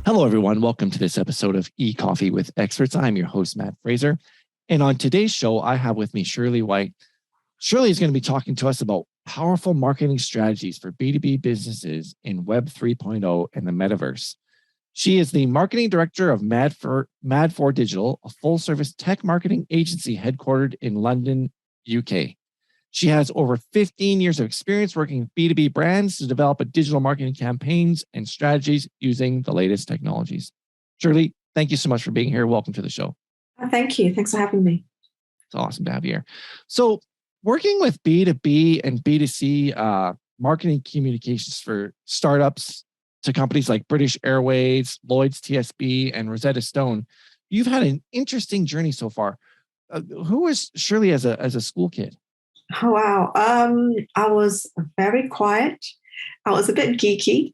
Hello, everyone. Welcome to this episode of Ecoffee with Experts. I'm your host, Matt Fraser. And on today's show, I have with me Shirley Whyte. Shirley is going to be talking to us about powerful marketing strategies for B2B businesses in Web 3.0 and the Metaverse. She is the Marketing Director of Mad4Digital, a full-service tech marketing agency headquartered in London, UK. She has over 15 years of experience working with B2B brands to develop digital marketing campaigns and strategies using the latest technologies. Shirley, thank you so much for being here. Welcome to the show. Thank you. Thanks for having me. It's awesome to have you here. So working with B2B and B2C marketing communications for startups to companies like British Airways, Lloyd's TSB, and Rosetta Stone, you've had an interesting journey so far. Who was Shirley as a school kid? Oh, wow. I was very quiet. I was a bit geeky.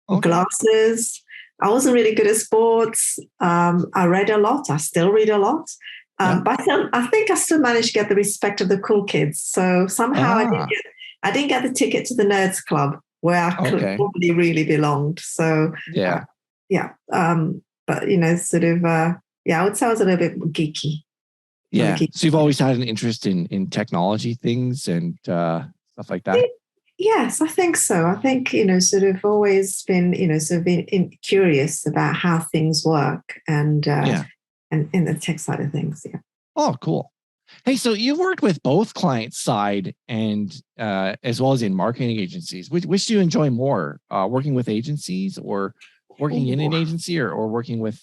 Okay. Glasses. I wasn't really good at sports. I read a lot. I still read a lot. But I think I still managed to get the respect of the cool kids. So somehow I didn't get the ticket to the Nerds Club where I could probably really belonged. So but sort of I would say I was a little bit geeky. Yeah. So you've always had an interest in technology things and stuff like that? Yes, I think so. I think, sort of always been, curious about how things work and in the tech side of things. Yeah. Oh, cool. Hey, so you've worked with both client side and as well as in marketing agencies. Which do you enjoy more, working with agencies or working in an agency or working with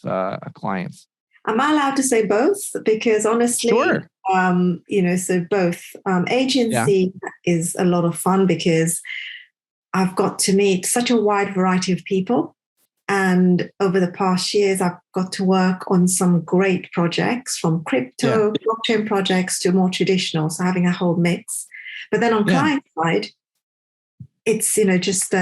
clients? Am I allowed to say both? Because honestly, sure. So both. Agency is a lot of fun because I've got to meet such a wide variety of people. And over the past years, I've got to work on some great projects from crypto, blockchain projects to more traditional. So having a whole mix. But then on client side, it's, just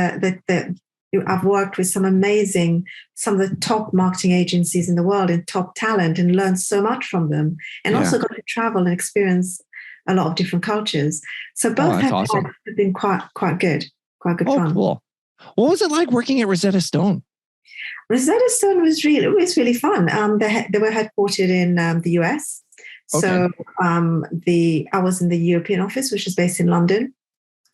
I've worked with some of the top marketing agencies in the world and top talent and learned so much from them and also got to travel and experience a lot of different cultures. So both have been quite good fun. Cool. What was it like working at Rosetta Stone? Rosetta Stone was really fun. They were headquartered in the US. So I was in the European office, which is based in London.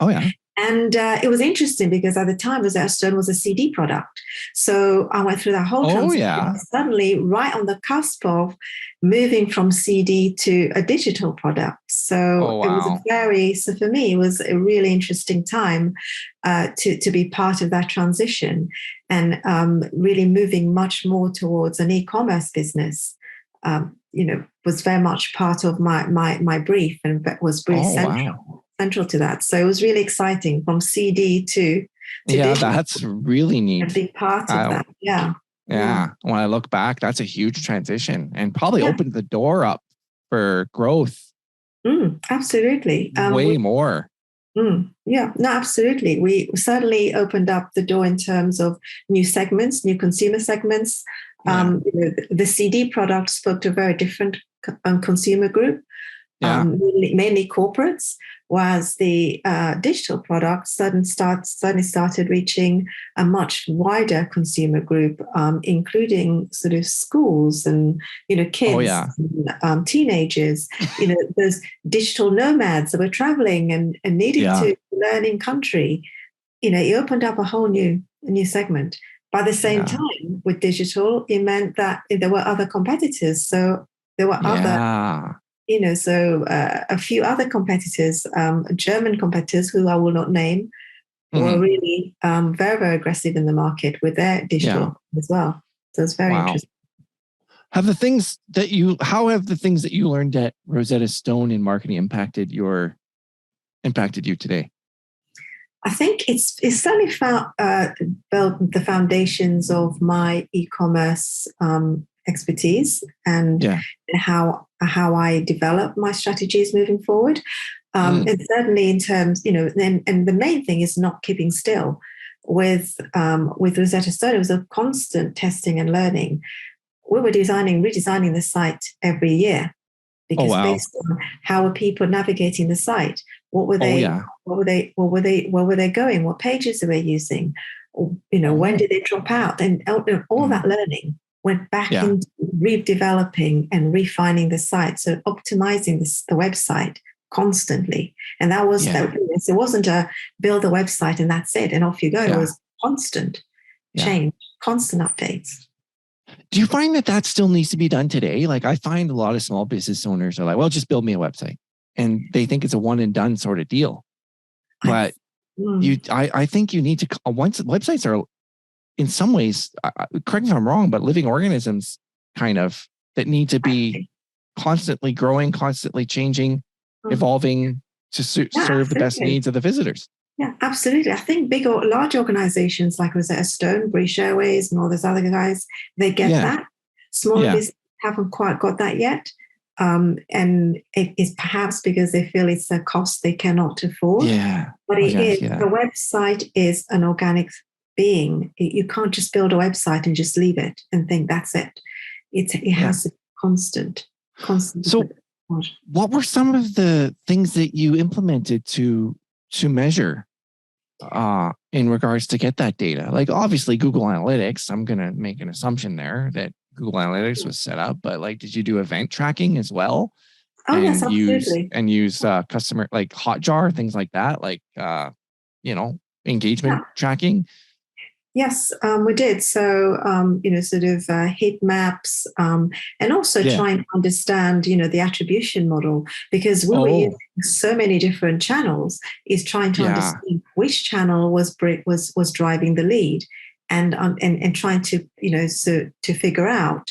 Oh, yeah. And it was interesting because at the time, Rosetta Stone was a CD product. So I went through that whole transition. Suddenly, right on the cusp of moving from CD to a digital product. So it was so for me, it was a really interesting time to be part of that transition and really moving much more towards an e-commerce business. Was very much part of my brief and was really central to that. So it was really exciting from CD to digital. That's really neat. A big part of that. Yeah. When I look back, that's a huge transition and probably opened the door up for growth. Absolutely. Way more. Yeah, no, absolutely. We certainly opened up the door in terms of new segments, new consumer segments. The CD product spoke to a very different consumer group, mainly corporates, whereas the digital product suddenly started reaching a much wider consumer group, including sort of schools and kids, and, teenagers. Those digital nomads that were traveling and needing to learn in country. It opened up a whole new segment. By the same time, with digital, it meant that there were other competitors. So there were other. A few other competitors, German competitors who I will not name, were really very, very aggressive in the market with their digital as well. So it's very interesting. How have the things that you learned at Rosetta Stone in marketing impacted you today? I think it's certainly built the foundations of my e-commerce expertise and how I develop my strategies moving forward. And certainly in terms, and the main thing is not keeping still. With Rosetta Stone, it was a constant testing and learning. We were redesigning the site every year because based on how were people navigating the site, what were they, where were they going, what pages they were using, when did they drop out? And all that learning went back into redeveloping and refining the site. So optimizing the website constantly. And that was, it wasn't a build a website and that's it. And off you go. It was constant change, constant updates. Do you find that still needs to be done today? Like I find a lot of small business owners are like, well, just build me a website. And they think it's a one and done sort of deal. But I think you need to, once websites are in some ways, correct me if I'm wrong, but living organisms kind of that need to be constantly growing, constantly changing, evolving to serve the best needs of the visitors. Yeah, absolutely. I think big or large organizations like Rosetta Stone, British Airways, and all those other guys, they get that. Smaller businesses haven't quite got that yet. And it is perhaps because they feel it's a cost they cannot afford. Yeah. But it is. The website is an organic being. You can't just build a website and just leave it and think that's it. It has to be constant. So what were some of the things that you implemented to measure in regards to get that data? Like obviously Google Analytics, I'm going to make an assumption there that Google Analytics was set up, but like, did you do event tracking as well? Oh, yes, absolutely. Use customer, like Hotjar, things like that, like, engagement tracking. Yes, we did. So, sort of heat maps, and also trying to understand, the attribution model, because we were using so many different channels, is trying to understand which channel was driving the lead, and trying to, to figure out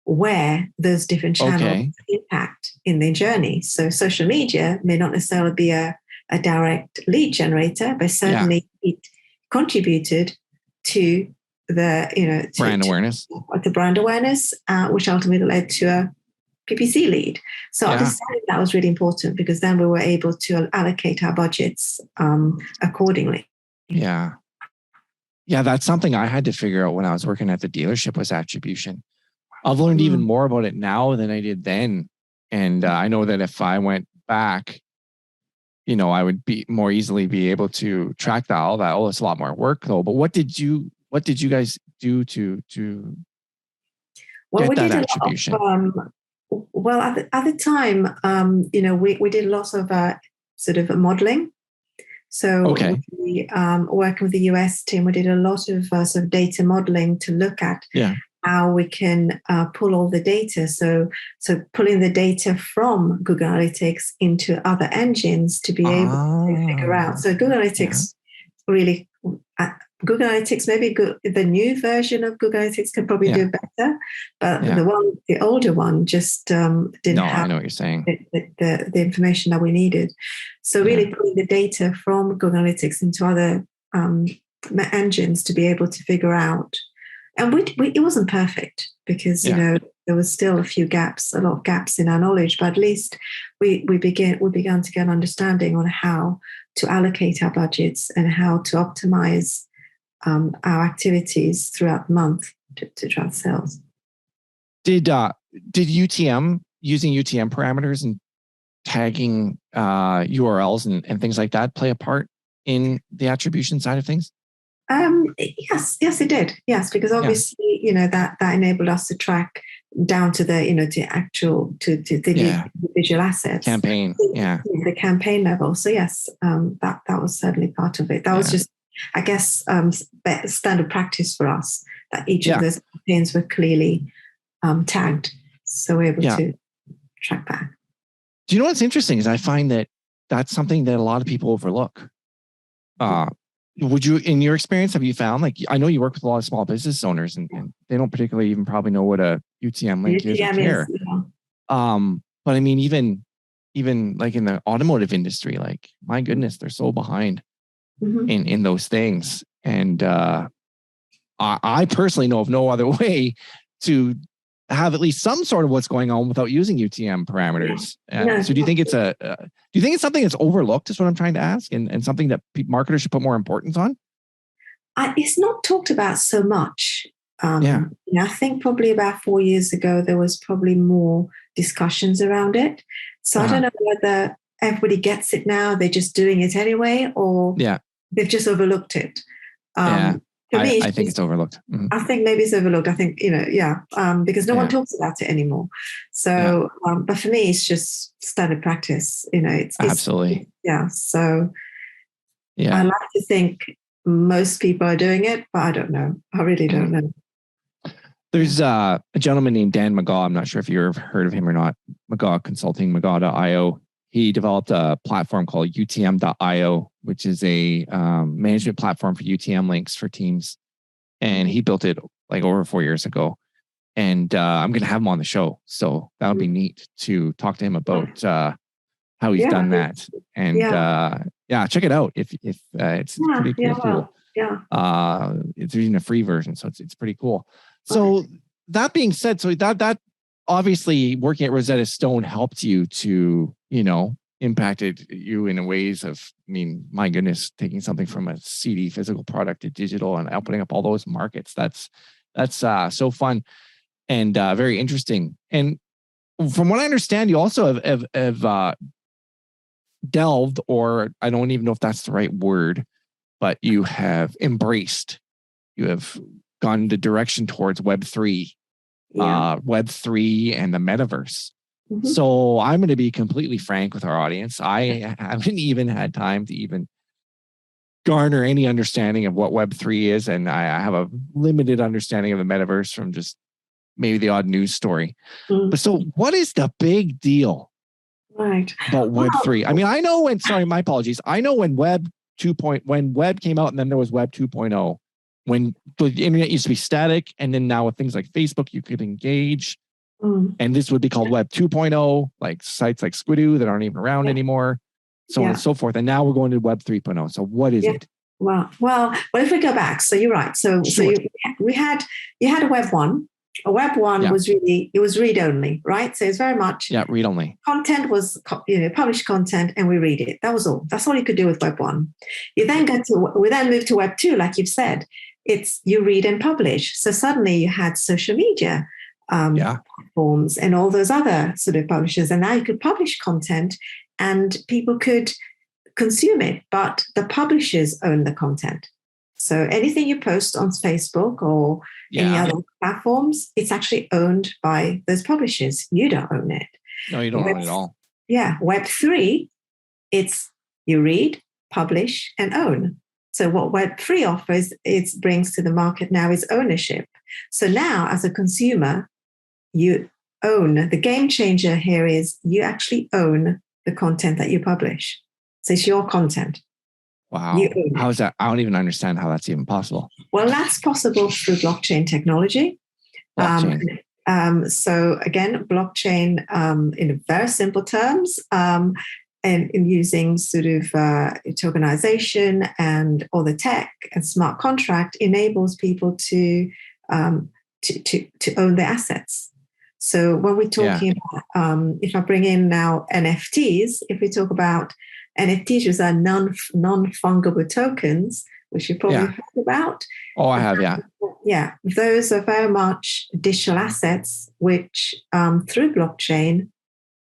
where those different channels impact in the journey. So social media may not necessarily be a direct lead generator, but certainly it contributed to the brand awareness, the brand awareness, which ultimately led to a PPC lead. So I decided that was really important because then we were able to allocate our budgets accordingly. Yeah, that's something I had to figure out when I was working at the dealership was attribution. I've learned even more about it now than I did then, and I know that if I went back, I would be more easily be able to track that. All that. Oh, it's a lot more work though. But what did you guys do to get that attribution? Well, at the time, we did lots of sort of modeling. So we, working with the US team, we did a lot of sort of data modeling to look at how we can pull all the data. So pulling the data from Google Analytics into other engines to be able to figure out. So Google Analytics really, Google Analytics, maybe the new version of Google Analytics can probably do better, but the older one just didn't have I know what you're saying. The information that we needed. So really pulling the data from Google Analytics into other engines to be able to figure out. And it wasn't perfect because, there was still a lot of gaps in our knowledge, but at least we began to get an understanding on how to allocate our budgets and how to optimize our activities throughout the month to drive sales. Did UTM, using UTM parameters and tagging URLs and things like that play a part in the attribution side of things? Yes, it did. Yes, because obviously, that enabled us to track down to the, to the visual assets. Campaign, the campaign level. So yes, that was certainly part of it. That was just, I guess, standard practice for us, that each of those campaigns were clearly tagged. So we're able to track back. Do you know what's interesting is I find that that's something that a lot of people overlook. Would you, in your experience, have you found, like, I know you work with a lot of small business owners and they don't particularly even probably know what a UTM link is or care. But I mean, even like in the automotive industry, like, my goodness, they're so behind in those things. And I personally know of no other way to have at least some sort of what's going on without using UTM parameters. So do you think it's something that's overlooked is what I'm trying to ask, and something that marketers should put more importance on? It's not talked about so much. I think probably about 4 years ago, there was probably more discussions around it. So I don't know whether everybody gets it now, they're just doing it anyway, or they've just overlooked it. For me, I think it's overlooked. Mm-hmm. I think maybe it's overlooked. I think, because no one talks about it anymore. So, but for me, it's just standard practice. It's absolutely. So yeah, I like to think most people are doing it, but I don't know. I really don't know. There's a gentleman named Dan McGaw. I'm not sure if you've heard of him or not. McGaw Consulting, McGaw.io. He developed a platform called UTM.io, which is a management platform for UTM links for teams. And he built it like over 4 years ago. And I'm going to have him on the show. So that would be neat to talk to him about how he's done that. And check it out if it's pretty cool tool. It's even a free version, so it's pretty cool. So that being said, so that obviously working at Rosetta Stone helped you to, impacted you in ways of, my goodness, taking something from a CD physical product to digital and opening up all those markets. That's so fun and very interesting. And from what I understand, you also have delved, or I don't even know if that's the right word, but you have embraced, you have gone the direction towards Web3, Web3 and the Metaverse. Mm-hmm. So I'm going to be completely frank with our audience. I haven't even had time to even garner any understanding of what Web3 is. And I have a limited understanding of the Metaverse from just maybe the odd news story. Mm-hmm. But so what is the big deal about Web3? I know when, my apologies. I know when Web came out and then there was Web 2.0, when the internet used to be static. And then now with things like Facebook, you could engage. And this would be called Web 2.0, like sites like Squidoo that aren't even around anymore, so on and so forth. And now we're going to Web 3.0. So what is it? Well, if we go back, so you're right. So you had a Web 1. A Web 1 was read only, right? So it's very much read only. Content was published content, and we read it. That was all. That's all you could do with Web 1. We then moved to Web 2, like you've said. It's you read and publish. So suddenly you had social media platforms and all those other sort of publishers, and now you could publish content and people could consume it, but the publishers own the content. So anything you post on Facebook or any other platforms, it's actually owned by those publishers. You don't own it. No, you don't own it at all. Web 3, it's you read, publish, and own. So what Web 3 offers, it brings to the market now is ownership. So now as a consumer, you own. The game changer here is you actually own the content that you publish. So it's your content. Wow. How is that? I don't even understand how that's even possible. Well, that's possible through blockchain technology. So again, blockchain in very simple terms, and in using sort of tokenization and all the tech and smart contract enables people to own their assets. So when we're talking about, if I bring in now NFTs, if we talk about NFTs, which are non-fungible tokens, which you probably heard about. Oh, I have, Yeah, those are very much digital assets, which through blockchain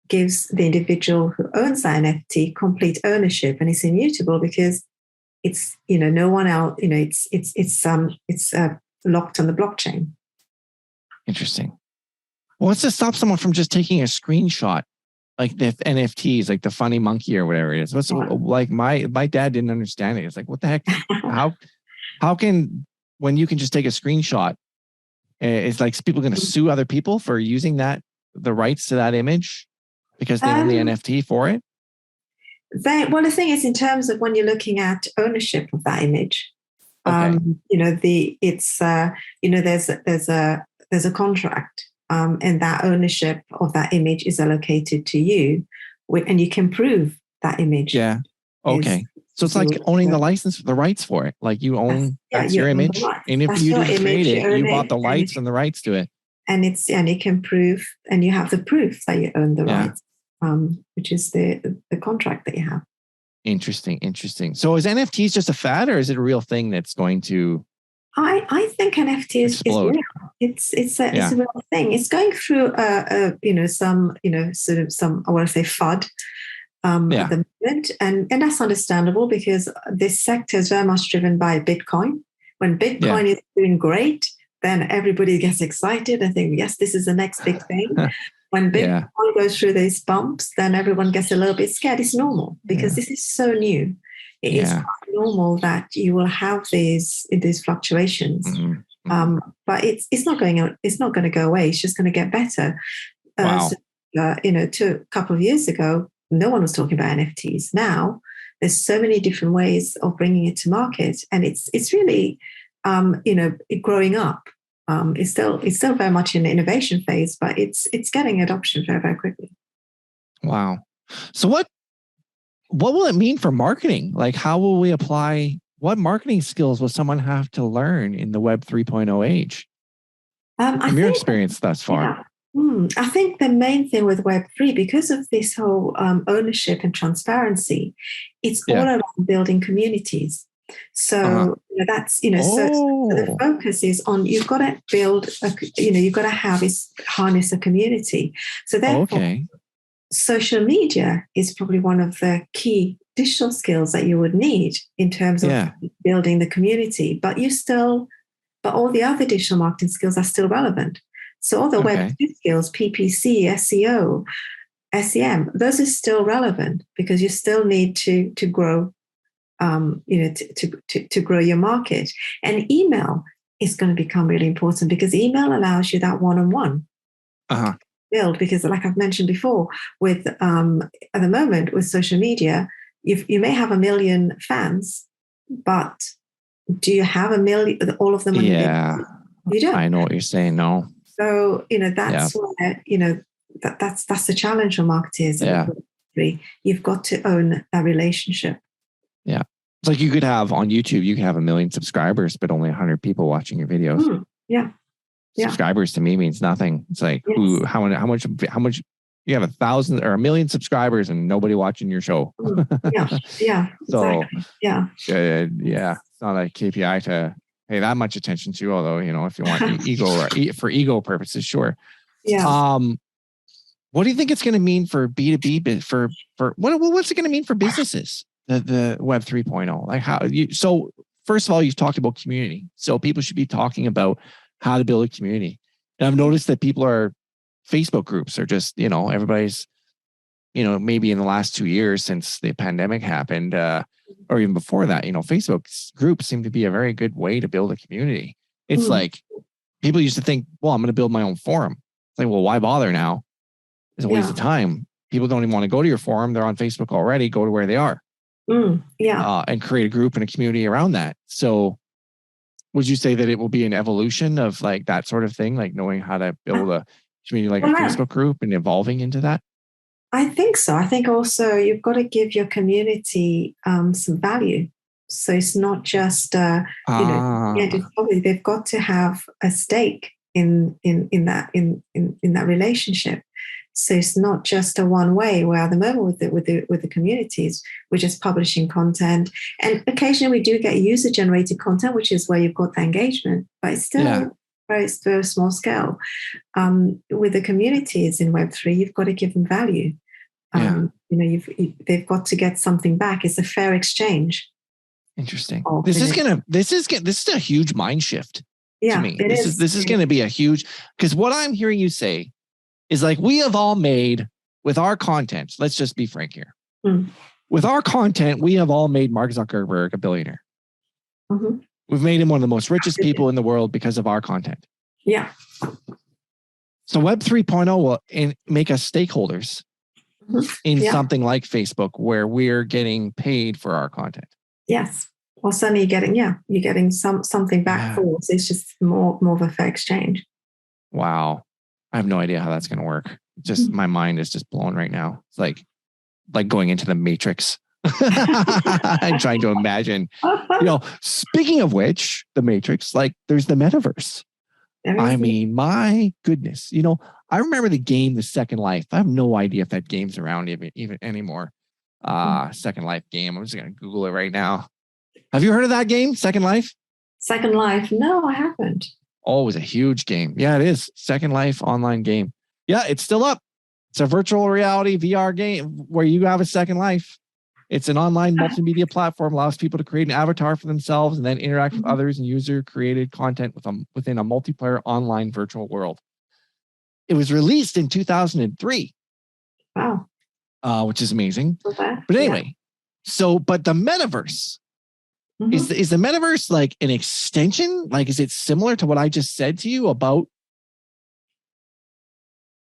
gives the individual who owns that NFT complete ownership, and it's immutable because it's no one else. It's locked on the blockchain. Interesting. What's to stop someone from just taking a screenshot, like the NFTs, like the funny monkey or whatever it is? What's like my dad didn't understand it. It's like, what the heck? How can, when you can just take a screenshot, it's like people going to sue other people for using the rights to that image because they own the NFT for it? The thing is, in terms of when you're looking at ownership of that image, there's a contract. And that ownership of that image is allocated to you, and you can prove that image. Yeah. Okay. So it's like owning the license, the rights for it. Like you own that's your image, and if you didn't create it, you bought the rights and the rights to it. And you can prove, and you have the proof that you own the rights, which is the contract that you have. Interesting. So is NFTs just a fad, or is it a real thing that's going to? I think NFT is real. It's a real thing. It's going through some I want to say FUD at the moment, and that's understandable because this sector is very much driven by Bitcoin. When Bitcoin is doing great, then everybody gets excited and think, yes, this is the next big thing. When Bitcoin goes through these bumps, then everyone gets a little bit scared. It's normal because this is so new. It is quite normal that you will have these fluctuations. But it's not going to go away. It's just going to get better. Wow. To a couple of years ago, no one was talking about NFTs. Now there's so many different ways of bringing it to market, and it's really growing up. It's still very much in the innovation phase, but it's getting adoption very, very quickly. Wow. So what will it mean for marketing? Like, how will we apply? What marketing skills will someone have to learn in the Web 3.0 age? From your experience thus far. Yeah. I think the main thing with Web3, because of this whole ownership and transparency, it's all around building communities. So that's so the focus is on you've got to build you've got to harness a community. So therefore, social media is probably one of the key digital skills that you would need in terms of building the community. But all the other digital marketing skills are still relevant. So all the Web2 skills, PPC, SEO, SEM, those are still relevant because you still need to grow, to grow your market. And email is going to become really important because email allows you that one-on-one build. Because, like I've mentioned before, with at the moment with social media, you may have 1 million fans, but do you have 1 million? All of them? Yeah, you don't. I know what you're saying. No. So, that's where, that's the challenge for marketers. You've got to own that relationship. Yeah. It's like you could have on YouTube, you can have 1 million subscribers, but only 100 people watching your videos. Subscribers to me means nothing. It's like, how much you have 1,000 or 1 million subscribers and nobody watching your show. So, it's not a KPI to pay that much attention to, although, if you want ego or for ego purposes, sure. What do you think it's going to mean for B2B, for what's it going to mean for businesses, the Web 3.0? Like so first of all, you've talked about community. So people should be talking about how to build a community. And I've noticed that Facebook groups are just, everybody's, maybe in the last 2 years since the pandemic happened, or even before that, Facebook groups seem to be a very good way to build a community. It's like people used to think, well, I'm going to build my own forum. It's like, well, why bother now? It's a waste of time. People don't even want to go to your forum. They're on Facebook already. Go to where they are. And create a group and a community around that. So would you say that it will be an evolution of like that sort of thing, like knowing how to build a community like a Facebook group and evolving into that? I think so. I think also you've got to give your community some value. So it's not just they've got to have a stake in that relationship. So it's not just a one way. Where at the moment with the communities, we're just publishing content, and occasionally we do get user generated content, which is where you've got the engagement, but it's still very small scale. With the communities in Web3, you've got to give them value. They've got to get something back. It's a fair exchange. Interesting. This is a huge mind shift to me. This is going to be a huge, because what I'm hearing you say is like, we have all made with our content. Let's just be frank here. With our content, we have all made Mark Zuckerberg a billionaire. We've made him one of the most richest people in the world because of our content. Yeah. So Web 3.0 will make us stakeholders in something like Facebook, where we're getting paid for our content. Yes. Or suddenly you're getting something back for us. It's just more of a fair exchange. Wow. I have no idea how that's going to work. Just my mind is just blown right now. It's like going into the Matrix. I'm trying to imagine, speaking of which, the Matrix, like there's the Metaverse. I mean, my goodness, I remember the game, The Second Life. I have no idea if that game's around even anymore. Second Life game. I'm just going to Google it right now. Have you heard of that game, Second Life? Second Life? No, I haven't. Oh, it was a huge game. Yeah, it is. Second Life online game. Yeah, it's still up. It's a virtual reality VR game where you have a second life. It's an online multimedia platform, allows people to create an avatar for themselves and then interact with others and user-created content within a multiplayer online virtual world. It was released in 2003. Wow. Which is amazing. Okay. But anyway, but the metaverse, is the metaverse like an extension? Like, is it similar to what I just said to you about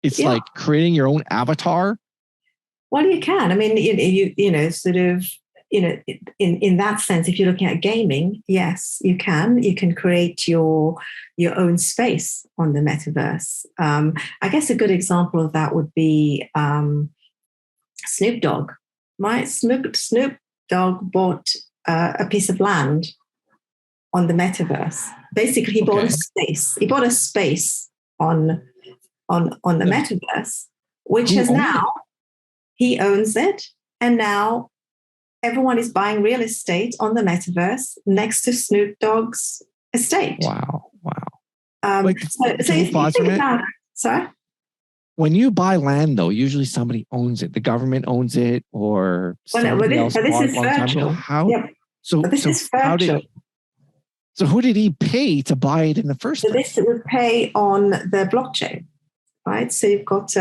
it's like creating your own avatar? Well, you can. I mean, you know, sort of, you know, in that sense, if you're looking at gaming, yes, you can. You can create your own space on the metaverse. I guess a good example of that would be Snoop Dogg, right? Snoop Dogg bought a piece of land on the metaverse. Basically, he bought a space. He bought a space on the metaverse, which has now. He owns it, and now everyone is buying real estate on the metaverse next to Snoop Dogg's estate. Wow. Sorry? When you buy land, though, usually somebody owns it. The government owns it, or somebody else. But this is virtual. So who did he pay to buy it in the first place? This would pay on the blockchain, right? So you've got...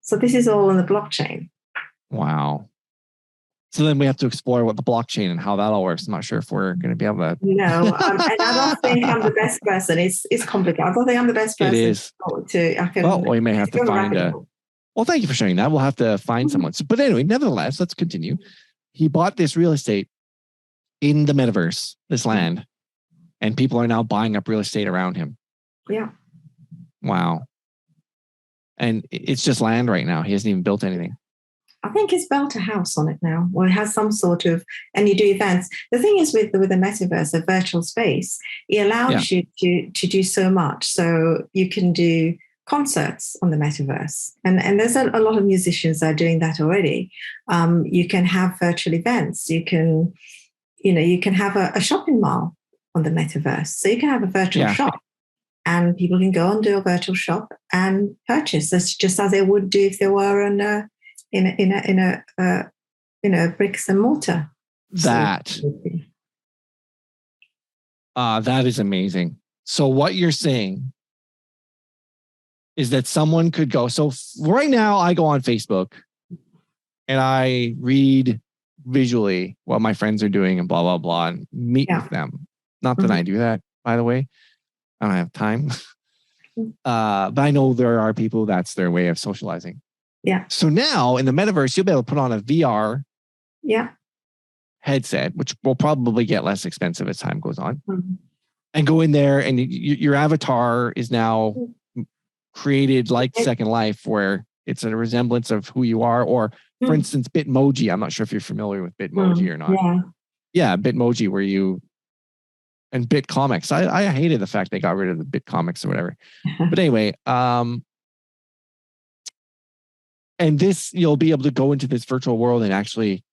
So this is all on the blockchain. Wow. So then we have to explore what the blockchain and how that all works. I'm not sure if we're going to be able to. No, and I don't think I'm the best person. It's complicated. I don't think I'm the best person. It is. We may have to find Well, thank you for sharing that. We'll have to find someone. But anyway, nevertheless, let's continue. He bought this real estate in the metaverse, this land, and people are now buying up real estate around him. Yeah. Wow. And it's just land right now. He hasn't even built anything. I think he's built a house on it now, or it has some sort of, and you do events. The thing is with the metaverse, a virtual space, it allows you to do so much. So you can do concerts on the metaverse. And there's a lot of musicians that are doing that already. You can have virtual events. You can have a shopping mall on the metaverse. So you can have a virtual shop. And people can go and do a virtual shop and purchase. That's just as they would do if they were in a bricks and mortar. That is amazing. So what you're saying is that someone could go. So right now, I go on Facebook and I read visually what my friends are doing and blah blah blah, and meet with them. Not that I do that, by the way. I don't have time. But I know there are people that's their way of socializing. Yeah. So now in the metaverse, you'll be able to put on a VR headset, which will probably get less expensive as time goes on, and go in there, and your avatar is now created like Second Life, where it's a resemblance of who you are. Or, for instance, Bitmoji. I'm not sure if you're familiar with Bitmoji or not. Yeah, Bitmoji, where you... And BitComics. I hated the fact they got rid of the BitComics or whatever. But anyway, and this, you'll be able to go into this virtual world and actually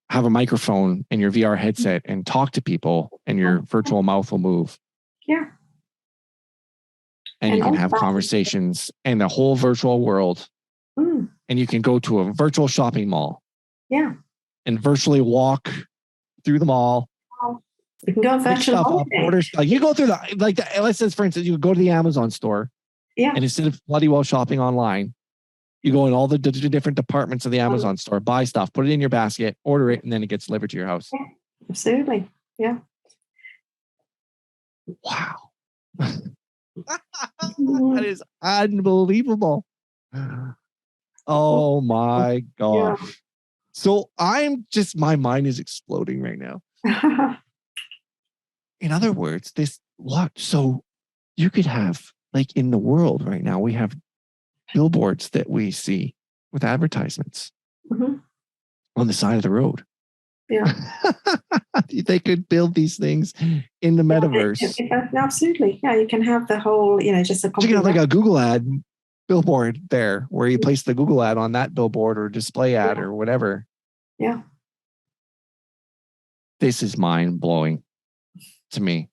have a microphone in your VR headset and talk to people, and your virtual mouth will move. Yeah. And you can have conversations in the whole virtual world. And you can go to a virtual shopping mall. Yeah. And virtually walk through the mall. You can go and fetch orders. Like you go through let's say, for instance, you go to the Amazon store. Yeah. And instead of bloody well shopping online, you go in all the different departments of the Amazon store, buy stuff, put it in your basket, order it, and then it gets delivered to your house. Yeah, absolutely. Yeah. Wow. That is unbelievable. Oh my gosh. Yeah. So my mind is exploding right now. In other words, so you could have, like in the world right now, we have billboards that we see with advertisements on the side of the road. Yeah. They could build these things in the metaverse. Absolutely. Yeah, you can have the whole, just a... You can have like a Google ad billboard there where you place the Google ad on that billboard or display ad or whatever. Yeah. This is mind-blowing to me.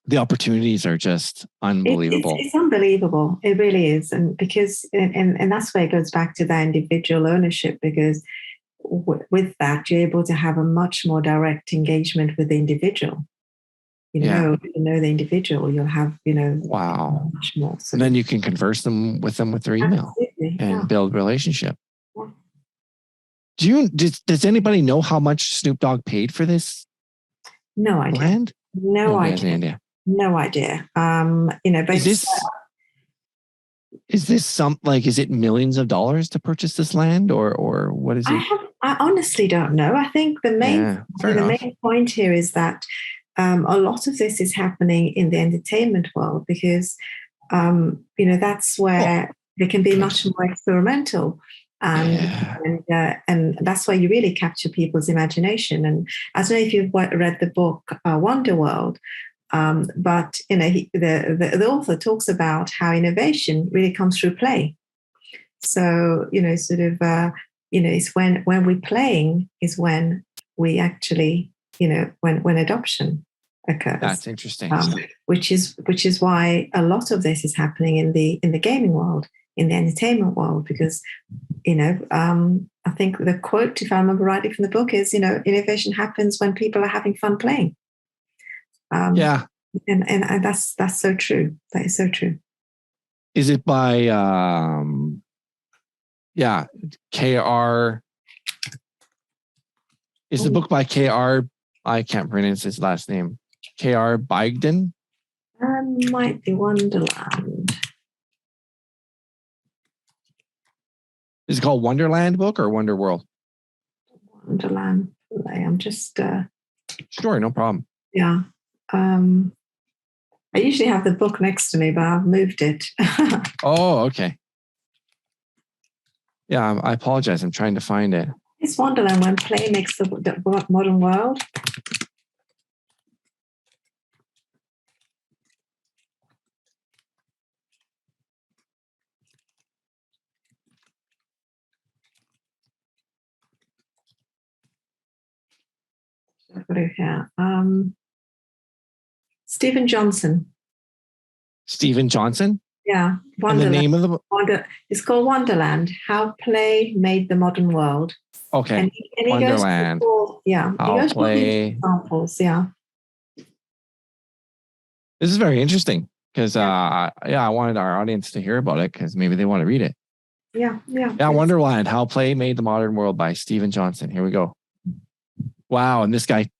The opportunities are just unbelievable. It's unbelievable. It really is. And because, and that's where it goes back to that individual ownership, because with that, you're able to have a much more direct engagement with the individual. You know the individual, you'll have, wow, much more. And then you can converse with them with their email and build relationship. Yeah. Does anybody know how much Snoop Dogg paid for this? No idea. Land? No idea. No idea. But is this is it millions of dollars to purchase this land, or what is it? I honestly don't know. I think the main point here is that a lot of this is happening in the entertainment world because that's where they can be much more experimental. And that's why you really capture people's imagination. And I don't know if you've read the book Wonder World, but the author talks about how innovation really comes through play. So it's when we're playing is when we actually when adoption occurs. That's interesting. Which is why a lot of this is happening in the gaming world, in the entertainment world, because I think the quote, if I remember rightly from the book, is innovation happens when people are having fun playing. And that's so true. That is so true. Is it by KR? Is the book by KR? I can't pronounce his last name. KR Bygden? Might be Wonderland. Is it called Wonderland book or Wonder World? Wonderland. I'm just... Sure, no problem. Yeah. I usually have the book next to me, but I've moved it. Oh, okay. Yeah, I apologize. I'm trying to find it. It's Wonderland, when play makes the modern world. I've got it here. Stephen Johnson. Stephen Johnson? Yeah. And the name of the book? It's called Wonderland, How Play Made the Modern World. Okay. And he Wonderland. How play. Examples, yeah. This is very interesting because I wanted our audience to hear about it because maybe they want to read it. Yeah. Wonderland, How Play Made the Modern World by Stephen Johnson. Here we go. Wow, and this guy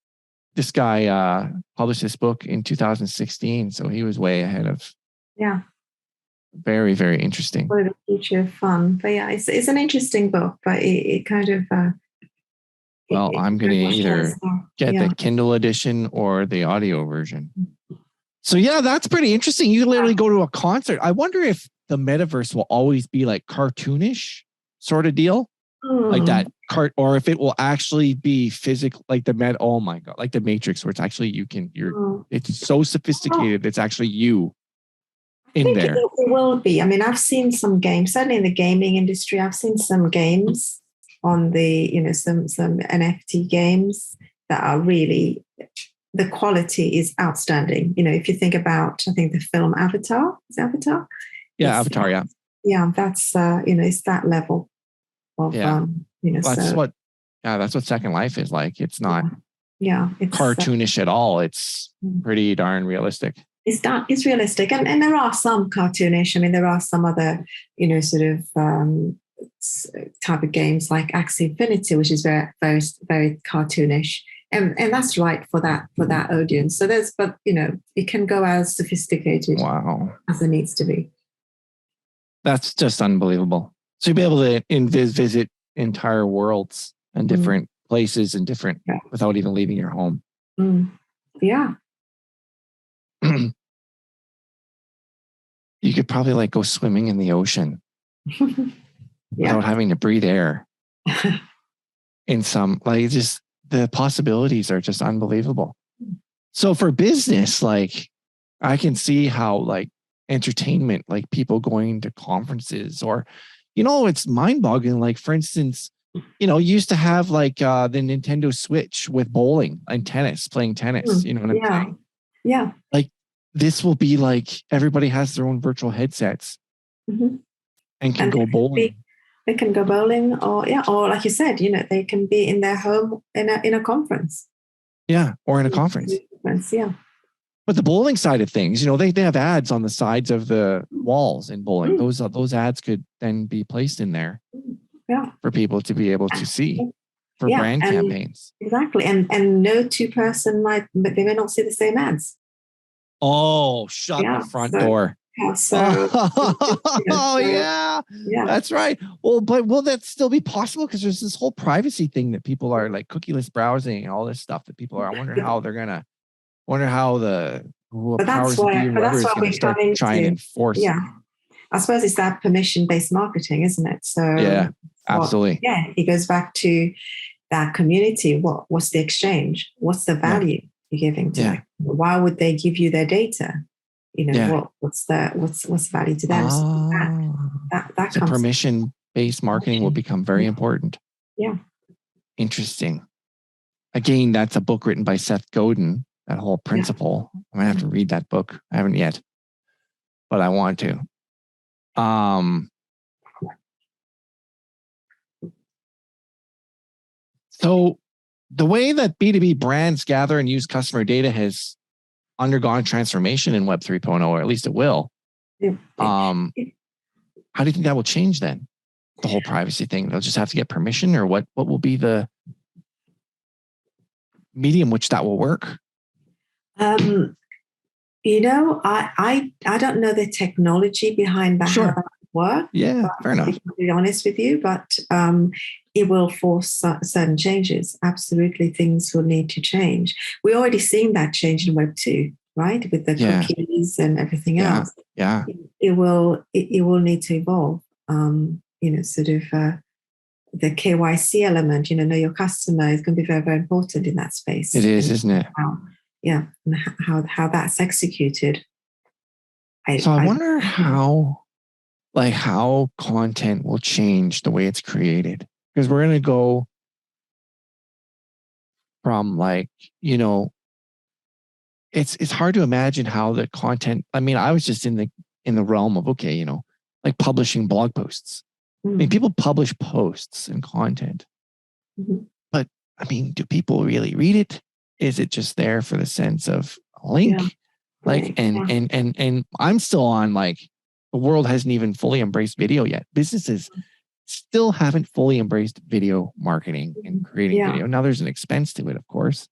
published this book in 2016, so he was way ahead of. Yeah. Very, very interesting. For the future of fun, but it's an interesting book, but it kind of. I'm going to either get the Kindle edition or the audio version. So that's pretty interesting. You literally go to a concert. I wonder if the metaverse will always be like cartoonish sort of deal, like that or if it will actually be physical, like oh my God, like the Matrix, where it's actually it's so sophisticated. It's actually you in there. It will be. I mean, I've seen some games, certainly in the gaming industry. I've seen some games on the, some NFT games that are really, the quality is outstanding. If you think about, I think the film Avatar, is Avatar? Yeah, Avatar, yeah. Yeah, that's, it's that level of, that's what Second Life is like. It's not it's cartoonish at all. It's pretty darn realistic. It's realistic. And there are some cartoonish. I mean, there are some other, type of games like Axie Infinity, which is very, very, very cartoonish. And that's right for that audience. So it can go as sophisticated as it needs to be. That's just unbelievable. So you'll be able to visit entire worlds and different places and different without even leaving your home. Yeah. You could probably go swimming in the ocean without having to breathe air. In some, just the possibilities are just unbelievable. So for business, I can see how entertainment, people going to conferences or, it's mind boggling. For instance, you used to have the Nintendo Switch with bowling and tennis, playing tennis, you know what I'm saying? Yeah. This will be everybody has their own virtual headsets and can go bowling. They can go bowling, or like you said, they can be in their home in a conference. Yeah, or in a conference. Yeah. But the bowling side of things, they have ads on the sides of the walls in bowling. Those ads could then be placed in there for people to be able to see for brand campaigns. Exactly. And no two person they may not see the same ads. Oh, shut the front door. Yeah, that's right. Well, but will that still be possible? Because there's this whole privacy thing that people are like cookieless browsing and all this stuff that people are. I wonder how they're gonna. Wonder how the powers that be, whoever is going to start trying to enforce. Yeah, I suppose it's that permission-based marketing, isn't it? So yeah, absolutely. It goes back to that community. What's the exchange? What's the value you're giving to them? Why would they give you their data? What's value to them? So that so permission-based marketing will become very important. Yeah. Interesting. Again, that's a book written by Seth Godin. That whole principle. I'm gonna have to read that book. I haven't yet, but I want to. So the way that B2B brands gather and use customer data has undergone transformation in Web 3.0, or at least it will. How do you think that will change then? The whole privacy thing. They'll just have to get permission, or what will be the medium which that will work? I don't know the technology behind that, how that work. Yeah, fair enough. To be honest with you, but it will force certain changes. Absolutely, things will need to change. We're already seeing that change in Web 2, right? With the cookies and everything else. Yeah. It will need to evolve. The KYC element, know your customer, is going to be very, very important in that space. It is, isn't it? And how that's executed. I wonder how content will change the way it's created, because we're going to go from it's hard to imagine how the content. I mean, I was just in the realm of like publishing blog posts. I mean, people publish posts and content, but I mean, do people really read it? Is it just there for the sense of a link? And I'm still on the world hasn't even fully embraced video yet. Businesses still haven't fully embraced video marketing and creating video. Now there's an expense to it, of course.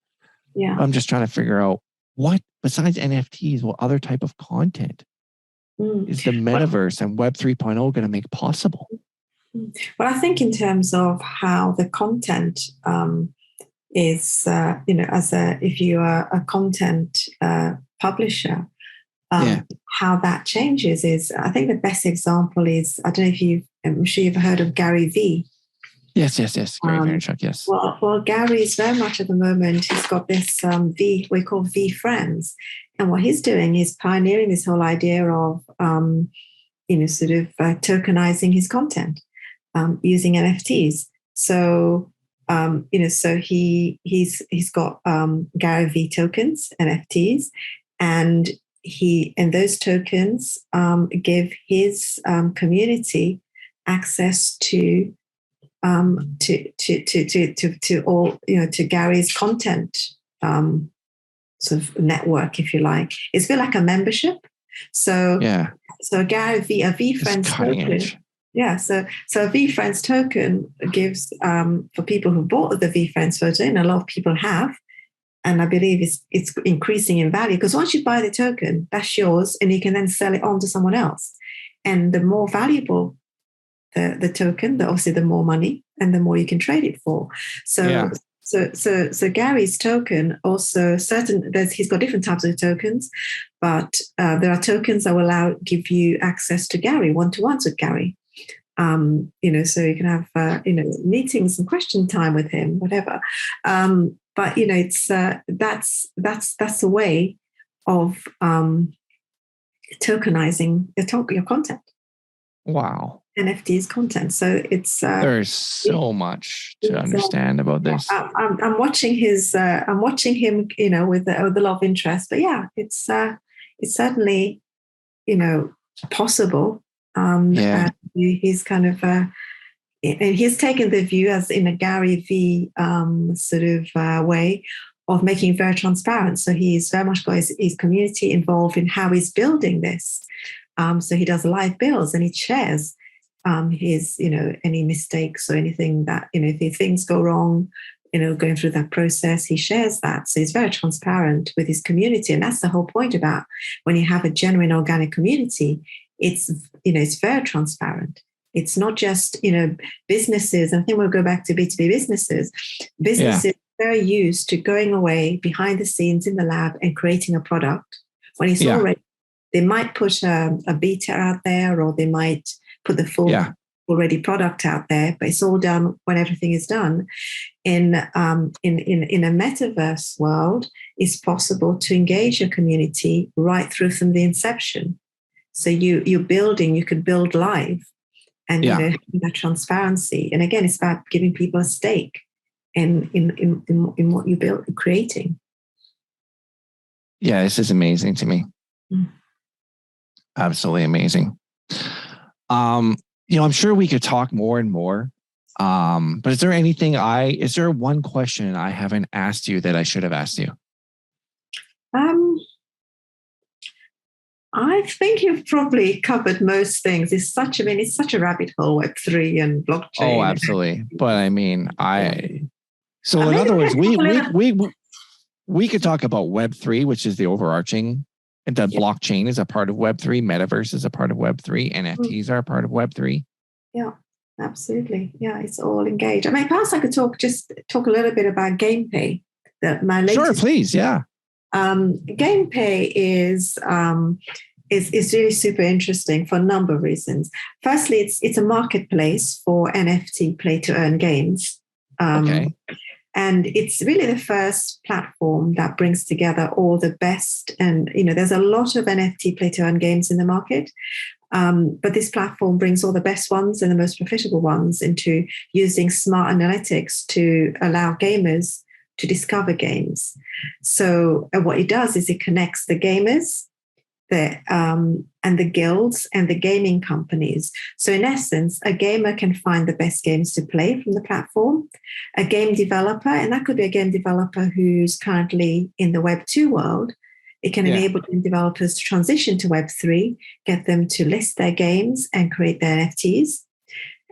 Yeah. I'm just trying to figure out what, besides NFTs, what other type of content is the metaverse and Web 3.0 going to make possible? Well, I think in terms of how the content is, if you are a content publisher, how that changes is, I think the best example is, I don't know if I'm sure you've heard of Gary Vee. Yes. Gary Vaynerchuk, yes. Well, Gary is very much at the moment, he's got this we call V Friends. And what he's doing is pioneering this whole idea of, tokenizing his content using NFTs. So, so he's got Gary V tokens, NFTs, and those tokens give his community access to all, to Gary's content sort of network, if you like. It's a bit like a membership. So Gary V, a V Friends token. Yeah, so a V Friends token gives for people who bought the V Friends photo, and a lot of people have, and I believe it's increasing in value, because once you buy the token, that's yours, and you can then sell it on to someone else. And the more valuable the token, obviously the more money and the more you can trade it for. So Gary's token also he's got different types of tokens, but there are tokens that will give you access to Gary, one-to-ones with Gary. So you can have meetings and question time with him, whatever. But it's that's a way of tokenizing your content. Wow. NFTs content. So it's there's so much to understand about this. I'm watching I'm watching him, with a lot of interest. But yeah, it's certainly, possible. And he's kind of and he's taken the view, as in a Gary V way, of making it very transparent. So he's very much got his community involved in how he's building this. So he does live builds and he shares his, any mistakes or anything that, if things go wrong, going through that process, he shares that. So he's very transparent with his community. And that's the whole point about when you have a genuine organic community, it's very transparent. It's not just, businesses. I think we'll go back to B2B businesses. Businesses are very used to going away behind the scenes in the lab and creating a product. When it's already, they might put a beta out there, or they might put the full already product out there, but it's all done when everything is done. In a metaverse world, it's possible to engage your community right through from the inception. So you're building, you could build live, and having that transparency. And again, it's about giving people a stake in what you build, creating. Yeah, this is amazing to me. Absolutely amazing. I'm sure we could talk more and more. But is there one question I haven't asked you that I should have asked you? I think you've probably covered most things. It's such a rabbit hole, Web3 and blockchain. Oh, absolutely. But I mean, so in other words, we could talk about Web3, which is the overarching, and the blockchain is a part of Web3, Metaverse is a part of Web3, NFTs are a part of Web3. Yeah, absolutely. Yeah, it's all engaged. I mean, perhaps I could talk a little bit about GamePay. Sure, please. Yeah. GamePay is really super interesting for a number of reasons. Firstly, it's a marketplace for NFT play to earn games. Okay. And it's really the first platform that brings together all the best. And, there's a lot of NFT play to earn games in the market. But this platform brings all the best ones and the most profitable ones into using smart analytics to allow gamers to discover games. So what it does is it connects the gamers, and the guilds and the gaming companies. So in essence, a gamer can find the best games to play from the platform. A game developer, and that could be a game developer who's currently in the Web2 world, it can enable game developers to transition to Web3, get them to list their games and create their NFTs.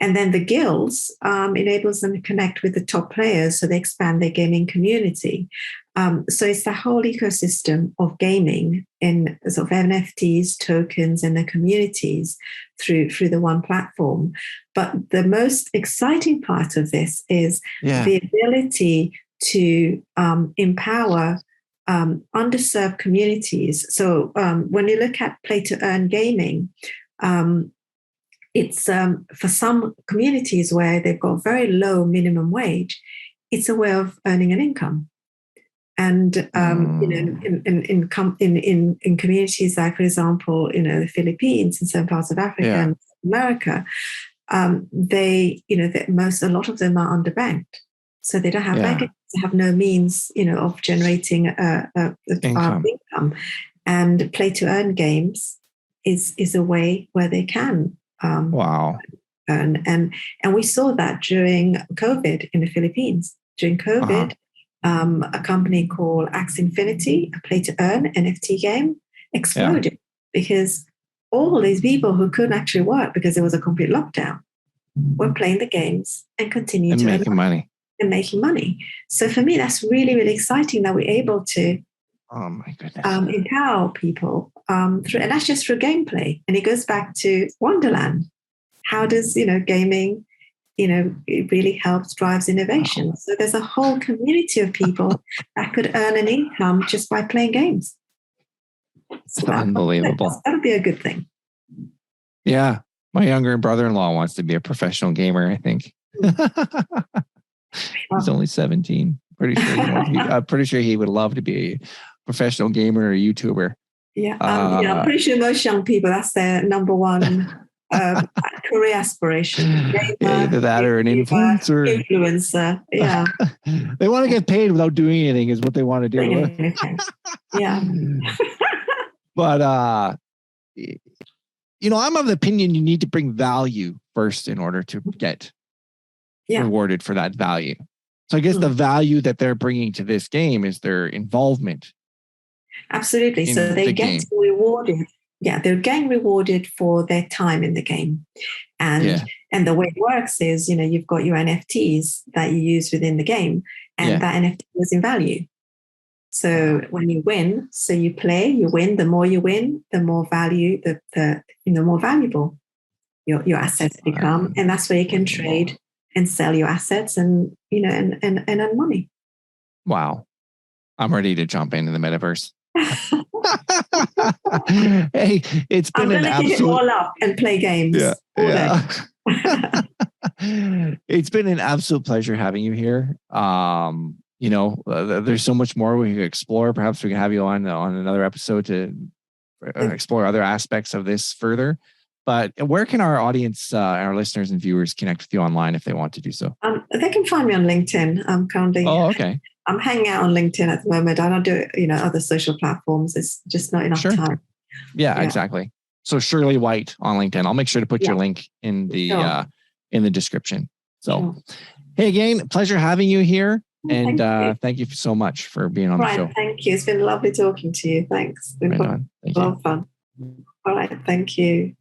And then the guilds enables them to connect with the top players, so they expand their gaming community. So it's the whole ecosystem of gaming in sort of NFTs, tokens, and the communities through the one platform. But the most exciting part of this is the ability to empower underserved communities. So when you look at play to earn gaming, it's for some communities where they've got very low minimum wage, it's a way of earning an income. And in communities like, for example, the Philippines and certain parts of Africa and America, a lot of them are underbanked, so they don't have bank, they have no means, of generating income. And play to earn games is a way where they can. And we saw that during COVID in the Philippines. During COVID, a company called Axe Infinity, a play to earn NFT game, exploded because all these people who couldn't actually work because there was a complete lockdown were playing the games and continuing to making money. And making money. So for me, that's really, really exciting that we're able to empower people through, and that's just through gameplay. And it goes back to Wonderland. How does gaming, it really helps drives innovation. So there's a whole community of people that could earn an income just by playing games. So unbelievable. That'll be a good thing. Yeah, my younger brother-in-law wants to be a professional gamer, I think. He's only 17. Pretty sure he would love to be a professional gamer or a YouTuber. I'm pretty sure most young people, that's their number one career aspiration. Either that or an influencer. Yeah. They want to get paid without doing anything is what they want to do. Yeah. But, I'm of the opinion you need to bring value first in order to get rewarded for that value. So I guess the value that they're bringing to this game is their involvement. Absolutely. So they get rewarded. Yeah, they're getting rewarded for their time in the game. And the way it works is, you've got your NFTs that you use within the game, and that NFT is in value. So when you win, so you play, you win, the more you win, the more value, the more valuable your assets become. And that's where you can trade and sell your assets and earn money. Wow. I'm ready to jump into the metaverse. Hey, it's been I'm going to keep it all up and play games all day. It's been an absolute pleasure having you here. There's so much more we could explore. Perhaps we can have you on another episode to explore other aspects of this further. But where can our audience, our listeners and viewers connect with you online if they want to do so? They can find me on LinkedIn. I'm currently. Oh, okay. I'm hanging out on LinkedIn at the moment. I don't do, other social platforms. It's just not enough time. Yeah, exactly. So Shirley Whyte on LinkedIn. I'll make sure to put your link in the description. So, hey, again, pleasure having you here. And thank you so much for being on the show. Thank you. It's been lovely talking to you. Thanks. It's been a lot of fun. All right. Thank you.